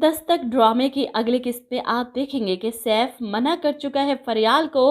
दस्तक ड्रामे की अगली किस्त में आप देखेंगे कि सैफ मना कर चुका है फरियाल को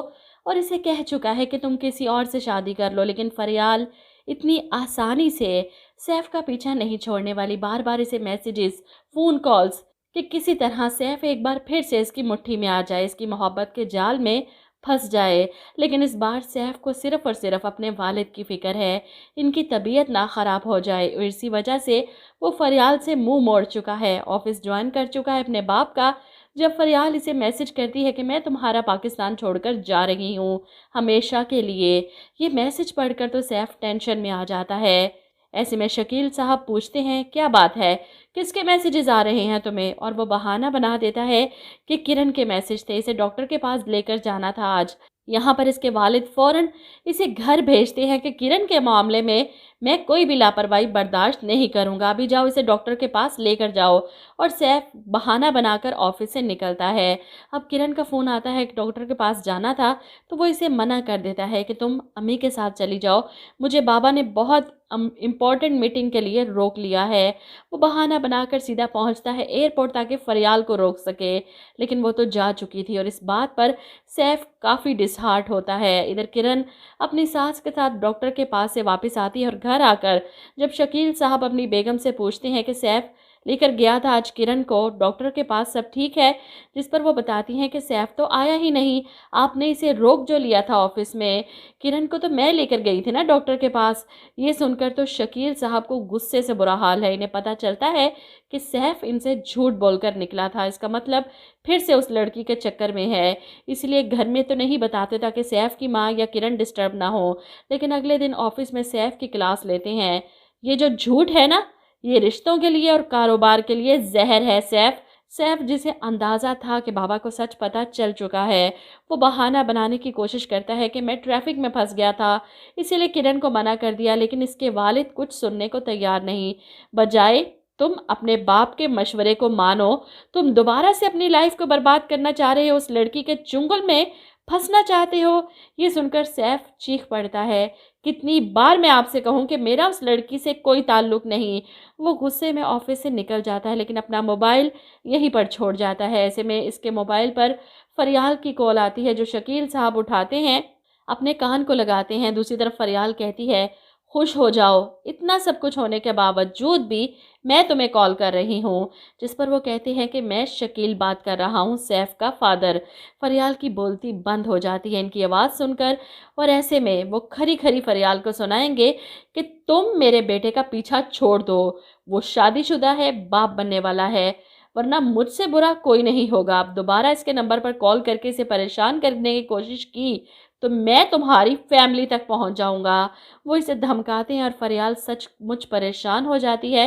और इसे कह चुका है कि तुम किसी और से शादी कर लो, लेकिन फरियाल इतनी आसानी से सैफ का पीछा नहीं छोड़ने वाली। बार बार इसे मैसेजेस, फ़ोन कॉल्स कि किसी तरह सैफ एक बार फिर से इसकी मुट्ठी में आ जाए, इसकी मोहब्बत के जाल में फंस जाए। लेकिन इस बार सैफ को सिर्फ और सिर्फ अपने वालिद की फ़िक्र है, इनकी तबीयत ना ख़राब हो जाए, और इसी वजह से वो फरियाल से मुंह मोड़ चुका है, ऑफिस ज्वाइन कर चुका है अपने बाप का। जब फरियाल इसे मैसेज करती है कि मैं तुम्हारा पाकिस्तान छोड़कर जा रही हूँ हमेशा के लिए, ये मैसेज पढ़कर तो सैफ टेंशन में आ जाता है। ऐसे में शकील साहब पूछते हैं क्या बात है, किसके मैसेजेस आ रहे हैं तुम्हें, और वो बहाना बना देता है कि किरण के मैसेज थे, इसे डॉक्टर के पास लेकर जाना था आज। यहाँ पर इसके वालिद फ़ौरन इसे घर भेजते हैं कि किरण के मामले में मैं कोई भी लापरवाही बर्दाश्त नहीं करूँगा, अभी जाओ इसे डॉक्टर के पास लेकर जाओ। और सैफ बहाना बनाकर ऑफिस से निकलता है। अब किरण का फ़ोन आता है कि डॉक्टर के पास जाना था, तो वो इसे मना कर देता है कि तुम अम्मी के साथ चली जाओ, मुझे बाबा ने बहुत इम्पॉर्टेंट मीटिंग के लिए रोक लिया है। वो बहाना बनाकर सीधा पहुंचता है एयरपोर्ट ताकि फरियाल को रोक सके, लेकिन वो तो जा चुकी थी और इस बात पर सैफ काफ़ी डिसहार्ट होता है। इधर किरण अपनी सास के साथ डॉक्टर के पास से वापस आती है और घर आकर जब शकील साहब अपनी बेगम से पूछते हैं कि सैफ लेकर गया था आज किरण को डॉक्टर के पास, सब ठीक है, जिस पर वो बताती हैं कि सैफ तो आया ही नहीं, आपने इसे रोक जो लिया था ऑफिस में, किरण को तो मैं लेकर गई थी ना डॉक्टर के पास। ये सुनकर तो शकील साहब को गुस्से से बुरा हाल है। इन्हें पता चलता है कि सैफ इनसे झूठ बोलकर निकला था, इसका मतलब फिर से उस लड़की के चक्कर में है, इसलिए घर में तो नहीं बताते ताकि सैफ की माँ या किरण डिस्टर्ब ना हो। लेकिन अगले दिन ऑफिस में सैफ की क्लास लेते हैं। ये जो झूठ है ना, ये रिश्तों के लिए और कारोबार के लिए जहर है। सैफ सैफ जिसे अंदाज़ा था कि बाबा को सच पता चल चुका है, वो बहाना बनाने की कोशिश करता है कि मैं ट्रैफिक में फंस गया था इसीलिए किरण को मना कर दिया, लेकिन इसके वालिद कुछ सुनने को तैयार नहीं। बजाय तुम अपने बाप के मशवरे को मानो, तुम दोबारा से अपनी लाइफ को बर्बाद करना चाह रहे हो, उस लड़की के चुंगल में फंसना चाहते हो। ये सुनकर सैफ चीख पड़ता है, कितनी बार मैं आपसे कहूँ कि मेरा उस लड़की से कोई ताल्लुक नहीं। वो गुस्से में ऑफिस से निकल जाता है, लेकिन अपना मोबाइल यहीं पर छोड़ जाता है। ऐसे में इसके मोबाइल पर फरियाल की कॉल आती है जो शकील साहब उठाते हैं, अपने कान को लगाते हैं। दूसरी तरफ फरियाल कहती है खुश हो जाओ, इतना सब कुछ होने के बावजूद भी मैं तुम्हें कॉल कर रही हूँ, जिस पर वो कहते हैं कि मैं शकील बात कर रहा हूँ, सैफ का फादर। फरियाल की बोलती बंद हो जाती है इनकी आवाज़ सुनकर, और ऐसे में वो खरी खरी फरियाल को सुनाएंगे कि तुम मेरे बेटे का पीछा छोड़ दो, वो शादीशुदा है, बाप बनने वाला है, वरना मुझसे बुरा कोई नहीं होगा। आप दोबारा इसके नंबर पर कॉल करके इसे परेशान करने की कोशिश की तो मैं तुम्हारी फैमिली तक पहुंच जाऊंगा। वो इसे धमकाते हैं और फरियाल सचमुच परेशान हो जाती है।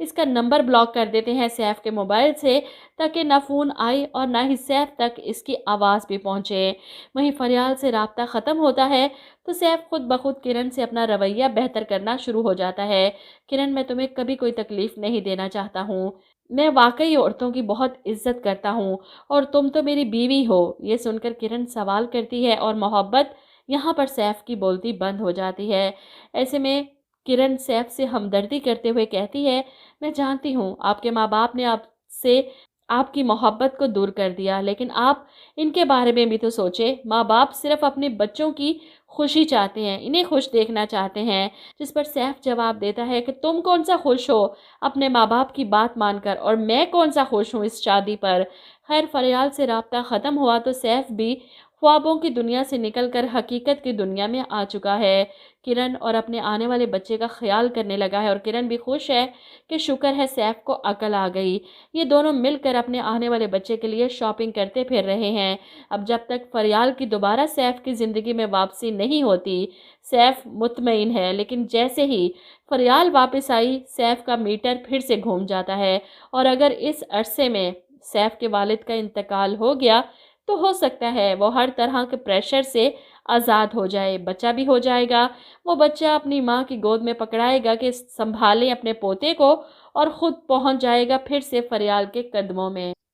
इसका नंबर ब्लॉक कर देते हैं सैफ के मोबाइल से ताकि ना फ़ोन आए और ना ही सैफ तक इसकी आवाज़ भी पहुंचे। वहीं फरियाल से राब्ता ख़त्म होता है तो सैफ खुद ब खुद किरण से अपना रवैया बेहतर करना शुरू हो जाता है। किरण, मैं तुम्हें कभी कोई तकलीफ़ नहीं देना चाहता हूँ, मैं वाकई औरतों की बहुत इज्जत करता हूँ और तुम तो मेरी बीवी हो। ये सुनकर किरण सवाल करती है और मोहब्बत यहाँ पर सैफ की बोलती बंद हो जाती है। ऐसे में किरण सैफ से हमदर्दी करते हुए कहती है, मैं जानती हूँ आपके माँ बाप ने आपसे आपकी मोहब्बत को दूर कर दिया, लेकिन आप इनके बारे में भी तो सोचे। माँ बाप सिर्फ अपने बच्चों की खुशी चाहते हैं, इन्हें खुश देखना चाहते हैं। जिस पर सैफ जवाब देता है कि तुम कौन सा खुश हो अपने माँ बाप की बात मानकर, और मैं कौन सा खुश हूँ इस शादी पर। खैर, फरियाल से राब्ता ख़त्म हुआ तो सैफ भी ख्वाबों की दुनिया से निकलकर हकीकत की दुनिया में आ चुका है। किरण और अपने आने वाले बच्चे का ख्याल करने लगा है और किरण भी खुश है कि शुक्र है सैफ को अकल आ गई। ये दोनों मिलकर अपने आने वाले बच्चे के लिए शॉपिंग करते फिर रहे हैं। अब जब तक फरियाल की दोबारा सैफ की ज़िंदगी में वापसी नहीं होती, सैफ मुतमईन है, लेकिन जैसे ही फरियाल वापस आई सैफ का मीटर फिर से घूम जाता है। और अगर इस अरसे में सैफ के वालिद का इंतकाल हो गया तो हो सकता है वो हर तरह के प्रेशर से आज़ाद हो जाए, बच्चा भी हो जाएगा। वो बच्चा अपनी माँ की गोद में पकड़ाएगा कि संभालें अपने पोते को, और ख़ुद पहुँच जाएगा फिर से फरियाल के कदमों में।